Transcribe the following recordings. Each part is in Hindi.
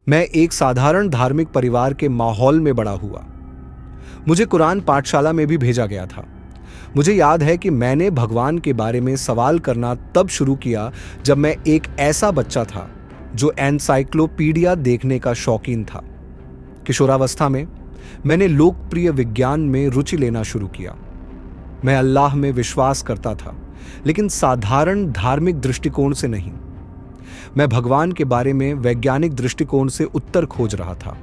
मैं एक साधारण धार्मिक परिवार के माहौल में बड़ा हुआ। मुझे कुरान पाठशाला में भी भेजा गया था। मुझे याद है कि मैंने भगवान के बारे में सवाल करना तब शुरू किया जब मैं एक ऐसा बच्चा था जो एनसाइक्लोपीडिया देखने का शौकीन था। किशोरावस्था में मैंने लोकप्रिय विज्ञान में रुचि लेना शुरू किया। मैं अल्लाह में विश्वास करता था, लेकिन साधारण धार्मिक दृष्टिकोण से नहीं। मैं भगवान के बारे में वैज्ञानिक दृष्टिकोण से उत्तर खोज रहा था।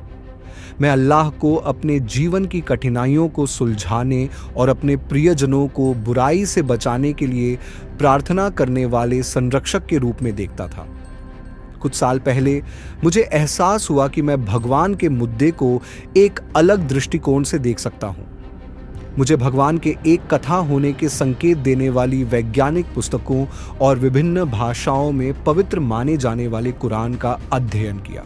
मैं अल्लाह को अपने जीवन की कठिनाइयों को सुलझाने और अपने प्रियजनों को बुराई से बचाने के लिए प्रार्थना करने वाले संरक्षक के रूप में देखता था। कुछ साल पहले मुझे एहसास हुआ कि मैं भगवान के मुद्दे को एक अलग दृष्टिकोण से देख सकता हूं। मुझे भगवान के एक कथा होने के संकेत देने वाली वैज्ञानिक पुस्तकों और विभिन्न भाषाओं में पवित्र माने जाने वाले कुरान का अध्ययन किया।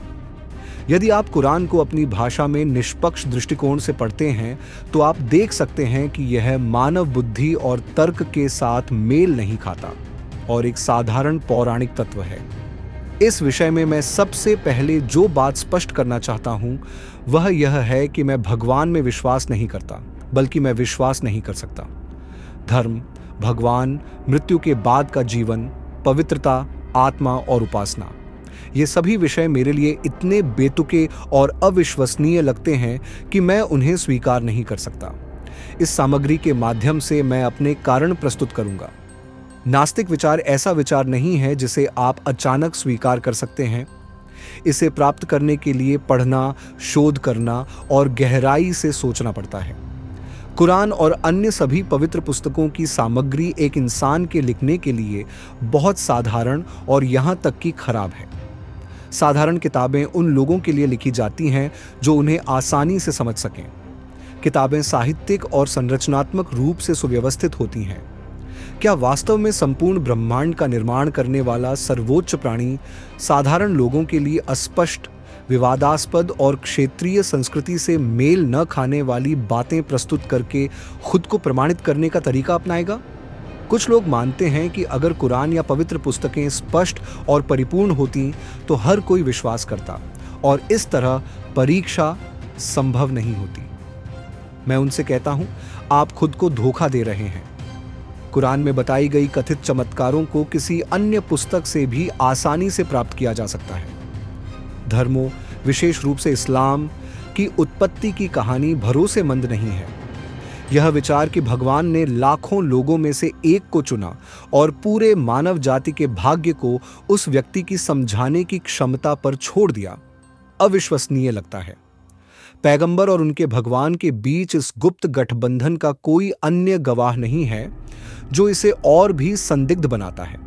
यदि आप कुरान को अपनी भाषा में निष्पक्ष दृष्टिकोण से पढ़ते हैं तो आप देख सकते हैं कि यह मानव बुद्धि और तर्क के साथ मेल नहीं खाता और एक साधारण पौराणिक तत्व है। इस विषय में मैं सबसे पहले जो बात स्पष्ट करना चाहता हूं वह यह है कि मैं भगवान में विश्वास नहीं करता, बल्कि मैं विश्वास नहीं कर सकता। धर्म, भगवान, मृत्यु के बाद का जीवन, पवित्रता, आत्मा और उपासना, ये सभी विषय मेरे लिए इतने बेतुके और अविश्वसनीय लगते हैं कि मैं उन्हें स्वीकार नहीं कर सकता। इस सामग्री के माध्यम से मैं अपने कारण प्रस्तुत करूंगा। नास्तिक विचार ऐसा विचार नहीं है जिसे आप अचानक स्वीकार कर सकते हैं। इसे प्राप्त करने के लिए पढ़ना, शोध करना और गहराई से सोचना पड़ता है। कुरान और अन्य सभी पवित्र पुस्तकों की सामग्री एक इंसान के लिखने के लिए बहुत साधारण और यहाँ तक कि खराब है। साधारण किताबें उन लोगों के लिए लिखी जाती हैं जो उन्हें आसानी से समझ सकें। किताबें साहित्यिक और संरचनात्मक रूप से सुव्यवस्थित होती हैं। क्या वास्तव में संपूर्ण ब्रह्मांड का निर्माण करने वाला सर्वोच्च प्राणी साधारण लोगों के लिए अस्पष्ट, विवादास्पद और क्षेत्रीय संस्कृति से मेल न खाने वाली बातें प्रस्तुत करके खुद को प्रमाणित करने का तरीका अपनाएगा? कुछ लोग मानते हैं कि अगर कुरान या पवित्र पुस्तकें स्पष्ट और परिपूर्ण होती तो हर कोई विश्वास करता और इस तरह परीक्षा संभव नहीं होती। मैं उनसे कहता हूं, आप खुद को धोखा दे रहे हैं। कुरान में बताई गई कथित चमत्कारों को किसी अन्य पुस्तक से भी आसानी से प्राप्त किया जा सकता है। धर्मों, विशेष रूप से इस्लाम की उत्पत्ति की कहानी भरोसेमंद नहीं है। यह विचार कि भगवान ने लाखों लोगों में से एक को चुना और पूरे मानव जाति के भाग्य को उस व्यक्ति की समझाने की क्षमता पर छोड़ दिया, अविश्वसनीय लगता है। पैगंबर और उनके भगवान के बीच इस गुप्त गठबंधन का कोई अन्य गवाह नहीं है, जो इसे और भी संदिग्ध बनाता है।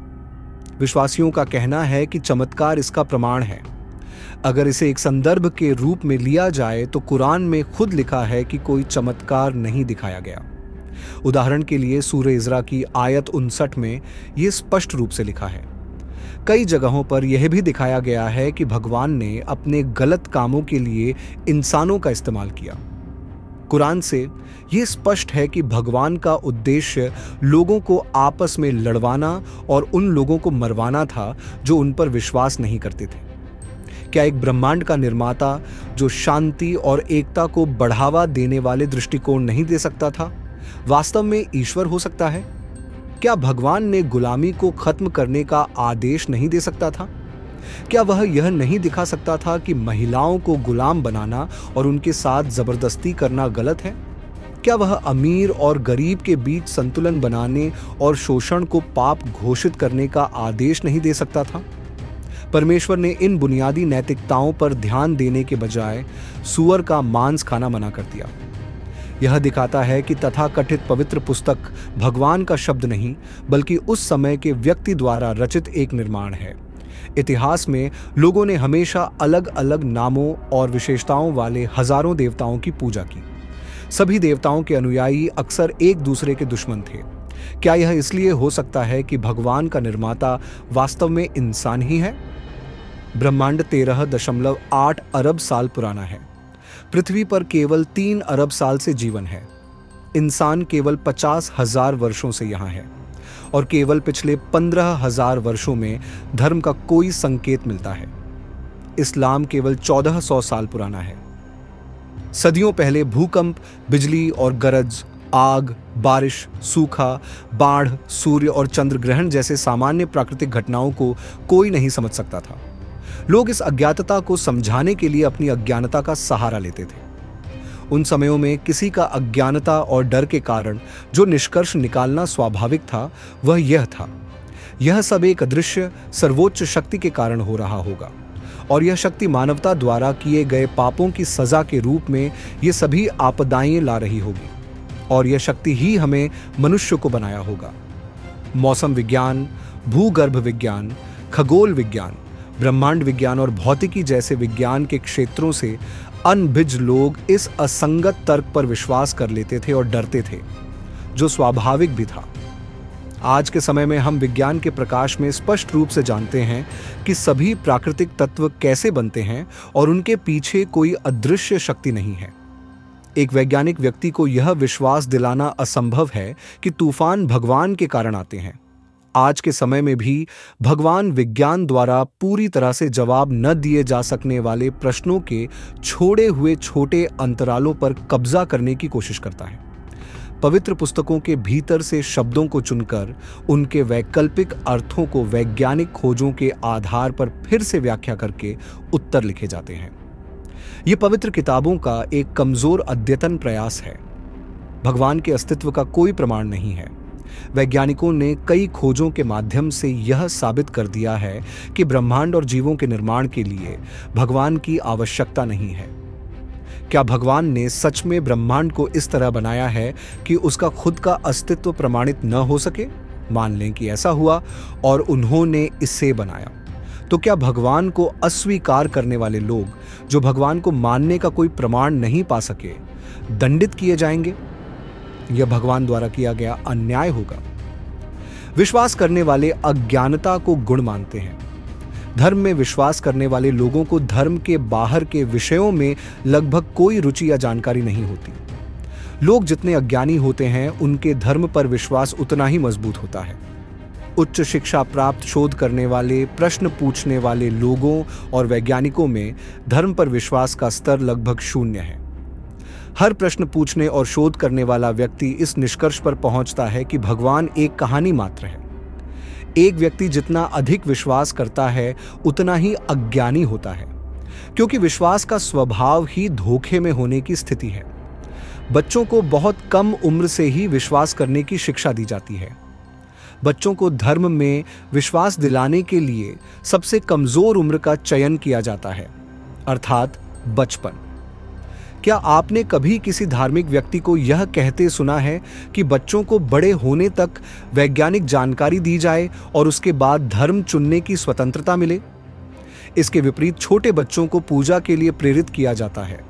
विश्वासियों का कहना है कि चमत्कार इसका प्रमाण है। अगर इसे एक संदर्भ के रूप में लिया जाए तो कुरान में खुद लिखा है कि कोई चमत्कार नहीं दिखाया गया। उदाहरण के लिए सूरह इज़रा की आयत 59 में यह स्पष्ट रूप से लिखा है। कई जगहों पर यह भी दिखाया गया है कि भगवान ने अपने गलत कामों के लिए इंसानों का इस्तेमाल किया। कुरान से यह स्पष्ट है कि भगवान का उद्देश्य लोगों को आपस में लड़वाना और उन लोगों को मरवाना था जो उन पर विश्वास नहीं करते थे। क्या एक ब्रह्मांड का निर्माता जो शांति और एकता को बढ़ावा देने वाले दृष्टिकोण नहीं दे सकता था, वास्तव में ईश्वर हो सकता है? क्या भगवान ने गुलामी को खत्म करने का आदेश नहीं दे सकता था? क्या वह यह नहीं दिखा सकता था कि महिलाओं को गुलाम बनाना और उनके साथ जबरदस्ती करना गलत है? क्या वह अमीर और गरीब के बीच संतुलन बनाने और शोषण को पाप घोषित करने का आदेश नहीं दे सकता था? परमेश्वर ने इन बुनियादी नैतिकताओं पर ध्यान देने के बजाय सूअर का मांस खाना मना कर दिया। यह दिखाता है कि तथाकथित पवित्र पुस्तक भगवान का शब्द नहीं, बल्कि उस समय के व्यक्ति द्वारा रचित एक निर्माण है। इतिहास में लोगों ने हमेशा अलग अलग नामों और विशेषताओं वाले हजारों देवताओं की पूजा की। सभी देवताओं के अनुयायी अक्सर एक दूसरे के दुश्मन थे। क्या यह इसलिए हो सकता है कि भगवान का निर्माता वास्तव में इंसान ही है? ब्रह्मांड 13.8 अरब साल पुराना है। पृथ्वी पर केवल 3 अरब साल से जीवन है। इंसान केवल 50,000 वर्षों से यहाँ है और केवल पिछले 15,000 वर्षों में धर्म का कोई संकेत मिलता है। इस्लाम केवल 1400 साल पुराना है। सदियों पहले भूकंप, बिजली और गरज, आग, बारिश, सूखा, बाढ़, सूर्य और चंद्र ग्रहण जैसे सामान्य प्राकृतिक घटनाओं को कोई नहीं समझ सकता था। लोग इस अज्ञातता को समझाने के लिए अपनी अज्ञानता का सहारा लेते थे। उन समयों में किसी का अज्ञानता और डर के कारण जो निष्कर्ष निकालना स्वाभाविक था वह यह था, यह सब एक अदृश्य सर्वोच्च शक्ति के कारण हो रहा होगा और यह शक्ति मानवता द्वारा किए गए पापों की सजा के रूप में ये सभी आपदाएं ला रही होगी और यह शक्ति ही हमें मनुष्य को बनाया होगा। मौसम विज्ञान, भूगर्भ विज्ञान, खगोल विज्ञान, ब्रह्मांड विज्ञान और भौतिकी जैसे विज्ञान के क्षेत्रों से अनभिज्ञ लोग इस असंगत तर्क पर विश्वास कर लेते थे और डरते थे, जो स्वाभाविक भी था। आज के समय में हम विज्ञान के प्रकाश में स्पष्ट रूप से जानते हैं कि सभी प्राकृतिक तत्व कैसे बनते हैं और उनके पीछे कोई अदृश्य शक्ति नहीं है। एक वैज्ञानिक व्यक्ति को यह विश्वास दिलाना असंभव है कि तूफान भगवान के कारण आते हैं। आज के समय में भी भगवान विज्ञान द्वारा पूरी तरह से जवाब न दिए जा सकने वाले प्रश्नों के छोड़े हुए छोटे अंतरालों पर कब्जा करने की कोशिश करता है। पवित्र पुस्तकों के भीतर से शब्दों को चुनकर उनके वैकल्पिक अर्थों को वैज्ञानिक खोजों के आधार पर फिर से व्याख्या करके उत्तर लिखे जाते हैं। ये पवित्र किताबों का एक कमजोर अद्यतन प्रयास है। भगवान के अस्तित्व का कोई प्रमाण नहीं है। वैज्ञानिकों ने कई खोजों के माध्यम से यह साबित कर दिया है कि ब्रह्मांड और जीवों के निर्माण के लिए भगवान की आवश्यकता नहीं है। क्या भगवान ने सच में ब्रह्मांड को इस तरह बनाया है कि उसका खुद का अस्तित्व प्रमाणित न हो सके? मान लें कि ऐसा हुआ और उन्होंने इसे बनाया, तो क्या भगवान को अस्वीकार करने वाले लोग जो भगवान को मानने का कोई प्रमाण नहीं पा सके दंडित किए जाएंगे? यह भगवान द्वारा किया गया अन्याय होगा। विश्वास करने वाले अज्ञानता को गुण मानते हैं। धर्म में विश्वास करने वाले लोगों को धर्म के बाहर के विषयों में लगभग कोई रुचि या जानकारी नहीं होती। लोग जितने अज्ञानी होते हैं उनके धर्म पर विश्वास उतना ही मजबूत होता है। उच्च शिक्षा प्राप्त शोध करने वाले, प्रश्न पूछने वाले लोगों और वैज्ञानिकों में धर्म पर विश्वास का स्तर लगभग शून्य है। हर प्रश्न पूछने और शोध करने वाला व्यक्ति इस निष्कर्ष पर पहुंचता है कि भगवान एक कहानी मात्र है। एक व्यक्ति जितना अधिक विश्वास करता है उतना ही अज्ञानी होता है, क्योंकि विश्वास का स्वभाव ही धोखे में होने की स्थिति है। बच्चों को बहुत कम उम्र से ही विश्वास करने की शिक्षा दी जाती है। बच्चों को धर्म में विश्वास दिलाने के लिए सबसे कमजोर उम्र का चयन किया जाता है, अर्थात बचपन। क्या आपने कभी किसी धार्मिक व्यक्ति को यह कहते सुना है कि बच्चों को बड़े होने तक वैज्ञानिक जानकारी दी जाए और उसके बाद धर्म चुनने की स्वतंत्रता मिले? इसके विपरीत छोटे बच्चों को पूजा के लिए प्रेरित किया जाता है।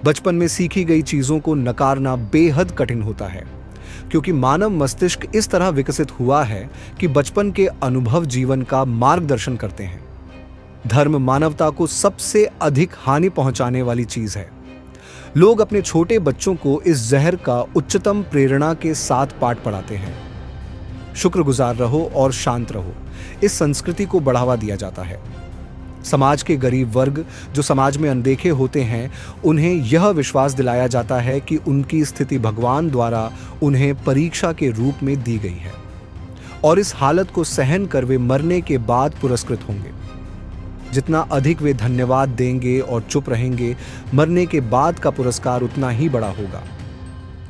बचपन में सीखी गई चीजों को नकारना बेहद कठिन होता है, क्योंकि मानव मस्तिष्क इस तरह विकसित हुआ है कि बचपन के अनुभव जीवन का मार्गदर्शन करते हैं। धर्म मानवता को सबसे अधिक हानि पहुंचाने वाली चीज है। लोग अपने छोटे बच्चों को इस जहर का उच्चतम प्रेरणा के साथ पाठ पढ़ाते हैं। शुक्रगुजार रहो और शांत रहो, इस संस्कृति को बढ़ावा दिया जाता है। समाज के गरीब वर्ग जो समाज में अनदेखे होते हैं, उन्हें यह विश्वास दिलाया जाता है कि उनकी स्थिति भगवान द्वारा उन्हें परीक्षा के रूप में दी गई है और इस हालत को सहन कर वे मरने के बाद पुरस्कृत होंगे। जितना अधिक वे धन्यवाद देंगे और चुप रहेंगे, मरने के बाद का पुरस्कार उतना ही बड़ा होगा।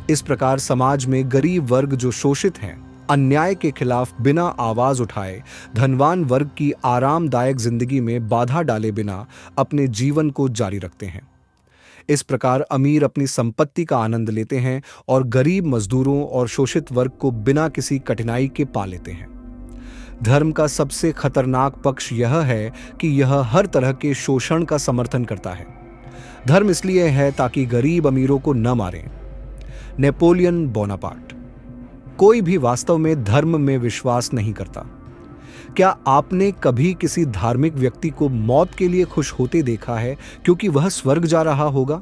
इस प्रकार समाज में गरीब वर्ग जो शोषित हैं, अन्याय के खिलाफ बिना आवाज उठाए धनवान वर्ग की आरामदायक जिंदगी में बाधा डाले बिना अपने जीवन को जारी रखते हैं। इस प्रकार अमीर अपनी संपत्ति का आनंद लेते हैं और गरीब मजदूरों और शोषित वर्ग को बिना किसी कठिनाई के पा लेते हैं। धर्म का सबसे खतरनाक पक्ष यह है कि यह हर तरह के शोषण का समर्थन करता है। धर्म इसलिए है ताकि गरीब अमीरों को न मारें। Napoleon Bonaparte. कोई भी वास्तव में धर्म में विश्वास नहीं करता। क्या आपने कभी किसी धार्मिक व्यक्ति को मौत के लिए खुश होते देखा है क्योंकि वह स्वर्ग जा रहा होगा?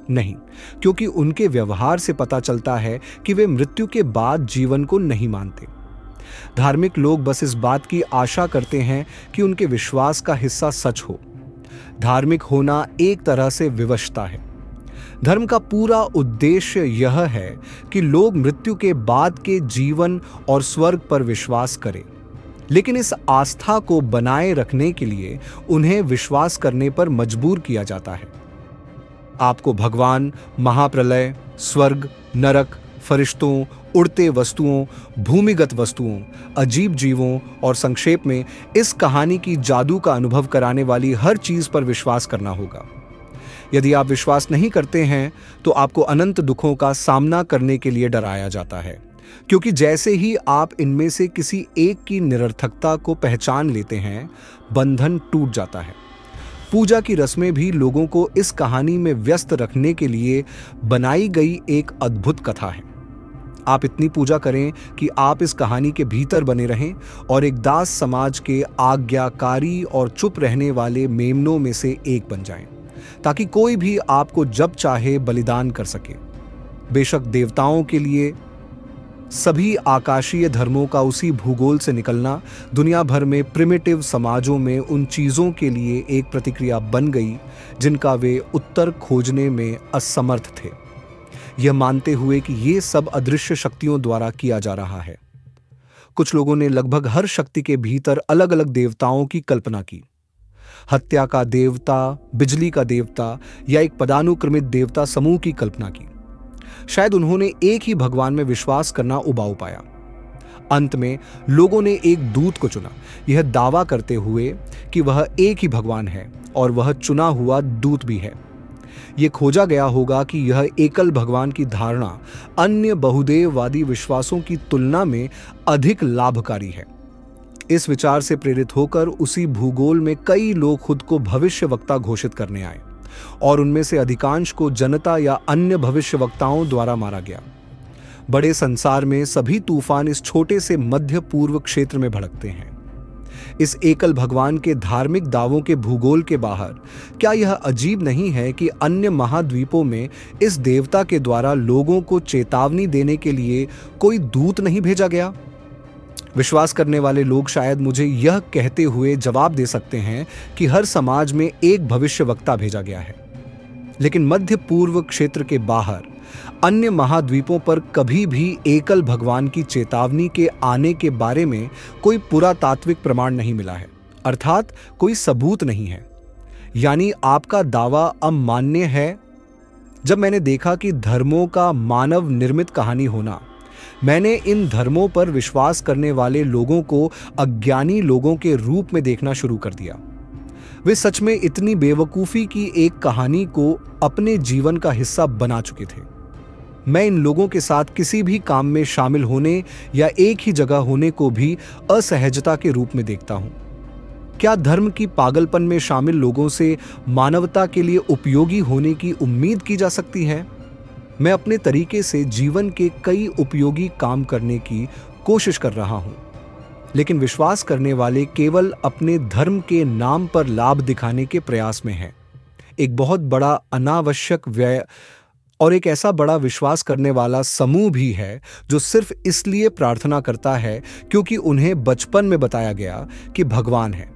नहीं, क्योंकि उनके व्यवहार से पता चलता है कि वे मृत्यु के बाद जीवन को नहीं मानते। धार्मिक लोग बस इस बात की आशा करते हैं कि उनके विश्वास का हिस्सा सच हो। धार्मिक होना एक तरह से विवशता है। धर्म का पूरा उद्देश्य यह है कि लोग मृत्यु के बाद के जीवन और स्वर्ग पर विश्वास करें, लेकिन इस आस्था को बनाए रखने के लिए उन्हें विश्वास करने पर मजबूर किया जाता है। आपको भगवान, महाप्रलय, स्वर्ग, नरक, फरिश्तों, उड़ते वस्तुओं, भूमिगत वस्तुओं, अजीब जीवों और संक्षेप में इस कहानी की जादू का अनुभव कराने वाली हर चीज पर विश्वास करना होगा। यदि आप विश्वास नहीं करते हैं तो आपको अनंत दुखों का सामना करने के लिए डराया जाता है, क्योंकि जैसे ही आप इनमें से किसी एक की निरर्थकता को पहचान लेते हैं, बंधन टूट जाता है। पूजा की रस्में भी लोगों को इस कहानी में व्यस्त रखने के लिए बनाई गई एक अद्भुत कथा है। आप इतनी पूजा करें कि आप इस कहानी के भीतर बने रहें और एक दास समाज के आज्ञाकारी और चुप रहने वाले मेमनों में से एक बन जाएं, ताकि कोई भी आपको जब चाहे बलिदान कर सके। बेशक देवताओं के लिए सभी आकाशीय धर्मों का उसी भूगोल से निकलना दुनिया भर में प्रिमिटिव समाजों में उन चीज़ों के लिए एक प्रतिक्रिया बन गई जिनका वे उत्तर खोजने में असमर्थ थे, यह मानते हुए कि ये सब अदृश्य शक्तियों द्वारा किया जा रहा है। कुछ लोगों ने लगभग हर शक्ति के भीतर अलग अलग देवताओं की कल्पना की। हत्या का देवता, बिजली का देवता या एक पदानुक्रमित देवता समूह की कल्पना की। शायद उन्होंने एक ही भगवान में विश्वास करना उबाऊ पाया। अंत में लोगों ने एक दूत को चुना, यह दावा करते हुए कि वह एक ही भगवान है और वह चुना हुआ दूत भी है। यह खोजा गया होगा कि यह एकल भगवान की धारणा अन्य बहुदेववादी विश्वासों की तुलना में अधिक लाभकारी है। इस विचार से प्रेरित होकर उसी भूगोल में कई लोग खुद को भविष्यवक्ता घोषित करने आए और उनमें से अधिकांश को जनता या अन्य भविष्यवक्ताओं द्वारा मारा गया। बड़े संसार में सभी तूफान इस छोटे से मध्य पूर्व क्षेत्र में भड़कते हैं। इस एकल भगवान के धार्मिक दावों के भूगोल के बाहर क्या यह अजीब नहीं है कि अन्य महाद्वीपों में इस देवता के द्वारा लोगों को चेतावनी देने के लिए कोई दूत नहीं भेजा गया? विश्वास करने वाले लोग शायद मुझे यह कहते हुए जवाब दे सकते हैं कि हर समाज में एक भविष्यवक्ता भेजा गया है, लेकिन मध्य पूर्व क्षेत्र के बाहर अन्य महाद्वीपों पर कभी भी एकल भगवान की चेतावनी के आने के बारे में कोई पुरातात्विक प्रमाण नहीं मिला है, अर्थात कोई सबूत नहीं है। यानी आपका दावा अमान्य है। जब मैंने देखा कि धर्मों का मानव निर्मित कहानी होना, मैंने इन धर्मों पर विश्वास करने वाले लोगों को अज्ञानी लोगों के रूप में देखना शुरू कर दिया। वे सच में इतनी बेवकूफ़ी की एक कहानी को अपने जीवन का हिस्सा बना चुके थे। मैं इन लोगों के साथ किसी भी काम में शामिल होने या एक ही जगह होने को भी असहजता के रूप में देखता हूं। क्या धर्म की पागलपन में शामिल लोगों से मानवता के लिए उपयोगी होने की उम्मीद की जा सकती है? मैं अपने तरीके से जीवन के कई उपयोगी काम करने की कोशिश कर रहा हूं, लेकिन विश्वास करने वाले केवल अपने धर्म के नाम पर लाभ दिखाने के प्रयास में हैं। एक बहुत बड़ा अनावश्यक व्यय और एक ऐसा बड़ा विश्वास करने वाला समूह भी है जो सिर्फ इसलिए प्रार्थना करता है क्योंकि उन्हें बचपन में बताया गया कि भगवान है,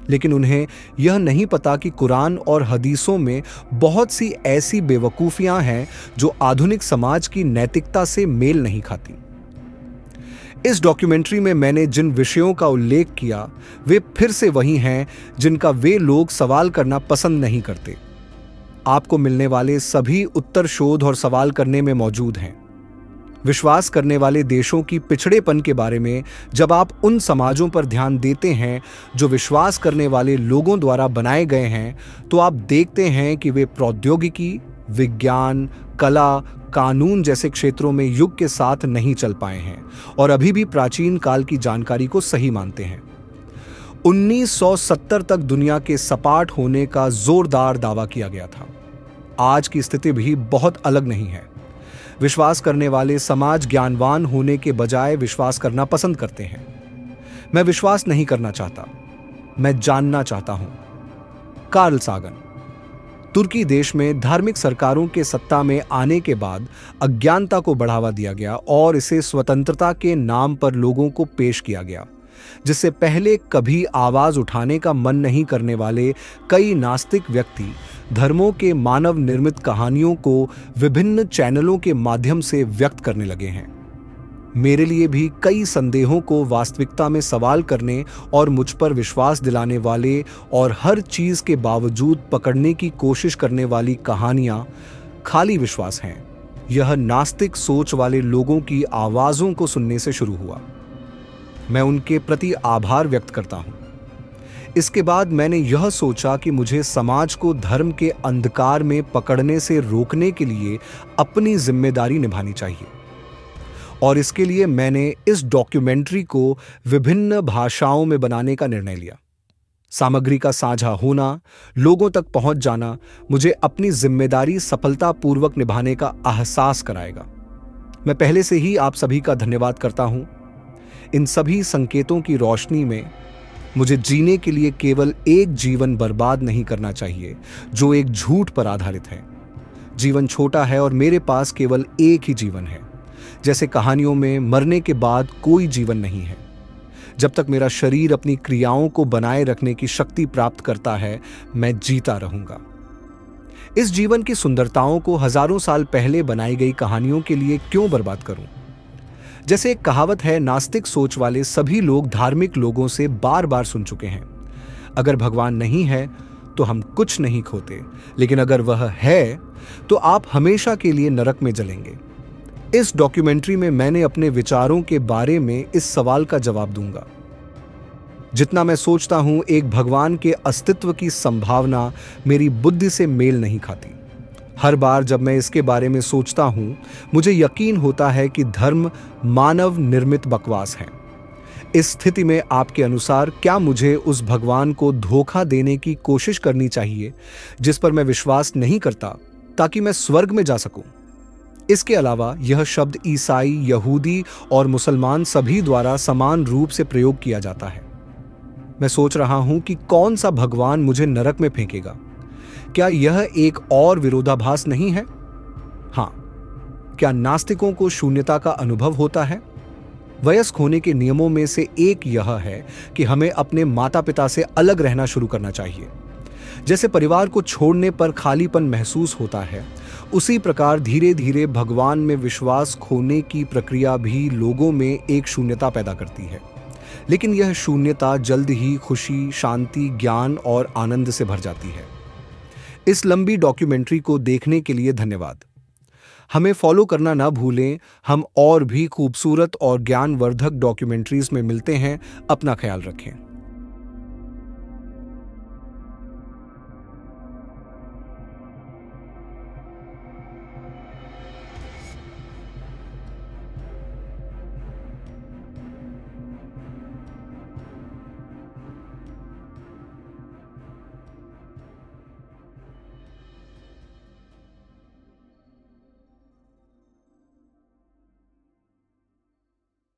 लेकिन उन्हें यह नहीं पता कि कुरान और हदीसों में बहुत सी ऐसी बेवकूफियां हैं जो आधुनिक समाज की नैतिकता से मेल नहीं खाती। इस डॉक्यूमेंट्री में मैंने जिन विषयों का उल्लेख किया वे फिर से वही हैं जिनका वे लोग सवाल करना पसंद नहीं करते। आपको मिलने वाले सभी उत्तर शोध और सवाल करने में मौजूद हैं। विश्वास करने वाले देशों की पिछड़ेपन के बारे में जब आप उन समाजों पर ध्यान देते हैं जो विश्वास करने वाले लोगों द्वारा बनाए गए हैं, तो आप देखते हैं कि वे प्रौद्योगिकी, विज्ञान, कला, कानून जैसे क्षेत्रों में युग के साथ नहीं चल पाए हैं और अभी भी प्राचीन काल की जानकारी को सही मानते हैं। 1970 तक दुनिया के सपाट होने का जोरदार दावा किया गया था। आज की स्थिति भी बहुत अलग नहीं है। विश्वास करने वाले समाज ज्ञानवान होने के बजाय विश्वास करना पसंद करते हैं। मैं विश्वास नहीं करना चाहता, मैं जानना चाहता हूं। कार्ल सागन। तुर्की देश में धार्मिक सरकारों के सत्ता में आने के बाद अज्ञानता को बढ़ावा दिया गया और इसे स्वतंत्रता के नाम पर लोगों को पेश किया गया, जिससे पहले कभी आवाज उठाने का मन नहीं करने वाले कई नास्तिक व्यक्ति धर्मों के मानव निर्मित कहानियों को विभिन्न चैनलों के माध्यम से व्यक्त करने लगे हैं। मेरे लिए भी कई संदेहों को वास्तविकता में सवाल करने और मुझ पर विश्वास दिलाने वाले और हर चीज के बावजूद पकड़ने की कोशिश करने वाली कहानियां खाली विश्वास हैं। यह नास्तिक सोच वाले लोगों की आवाजों को सुनने से शुरू हुआ। मैं उनके प्रति आभार व्यक्त करता हूं। इसके बाद मैंने यह सोचा कि मुझे समाज को धर्म के अंधकार में पकड़ने से रोकने के लिए अपनी जिम्मेदारी निभानी चाहिए, और इसके लिए मैंने इस डॉक्यूमेंट्री को विभिन्न भाषाओं में बनाने का निर्णय लिया। सामग्री का साझा होना, लोगों तक पहुंच जाना मुझे अपनी जिम्मेदारी सफलतापूर्वक निभाने का एहसास कराएगा। मैं पहले से ही आप सभी का धन्यवाद करता हूं। इन सभी संकेतों की रोशनी में मुझे जीने के लिए केवल एक जीवन बर्बाद नहीं करना चाहिए जो एक झूठ पर आधारित है। जीवन छोटा है और मेरे पास केवल एक ही जीवन है। जैसे कहानियों में मरने के बाद कोई जीवन नहीं है। जब तक मेरा शरीर अपनी क्रियाओं को बनाए रखने की शक्ति प्राप्त करता है, मैं जीता रहूंगा। इस जीवन की सुंदरताओं को हजारों साल पहले बनाई गई कहानियों के लिए क्यों बर्बाद करूं? जैसे एक कहावत है, नास्तिक सोच वाले सभी लोग धार्मिक लोगों से बार बार सुन चुके हैं, अगर भगवान नहीं है तो हम कुछ नहीं खोते, लेकिन अगर वह है तो आप हमेशा के लिए नरक में जलेंगे। इस डॉक्यूमेंट्री में मैंने अपने विचारों के बारे में इस सवाल का जवाब दूंगा। जितना मैं सोचता हूं, एक भगवान के अस्तित्व की संभावना मेरी बुद्धि से मेल नहीं खाती। हर बार जब मैं इसके बारे में सोचता हूं, मुझे यकीन होता है कि धर्म मानव निर्मित बकवास है। इस स्थिति में आपके अनुसार क्या मुझे उस भगवान को धोखा देने की कोशिश करनी चाहिए जिस पर मैं विश्वास नहीं करता, ताकि मैं स्वर्ग में जा सकूं? इसके अलावा यह शब्द ईसाई, यहूदी और मुसलमान सभी द्वारा समान रूप से प्रयोग किया जाता है। मैं सोच रहा हूं कि कौन सा भगवान मुझे नरक में फेंकेगा। क्या यह एक और विरोधाभास नहीं है? हां, क्या नास्तिकों को शून्यता का अनुभव होता है? वयस्क होने के नियमों में से एक यह है कि हमें अपने माता पिता से अलग रहना शुरू करना चाहिए। जैसे परिवार को छोड़ने पर खालीपन महसूस होता है, उसी प्रकार धीरे धीरे भगवान में विश्वास खोने की प्रक्रिया भी लोगों में एक शून्यता पैदा करती है। लेकिन यह शून्यता जल्द ही खुशी, शांति, ज्ञान और आनंद से भर जाती है। इस लंबी डॉक्यूमेंट्री को देखने के लिए धन्यवाद। हमें फॉलो करना ना भूलें। हम और भी खूबसूरत और ज्ञानवर्धक डॉक्यूमेंट्रीज में मिलते हैं। अपना ख्याल रखें।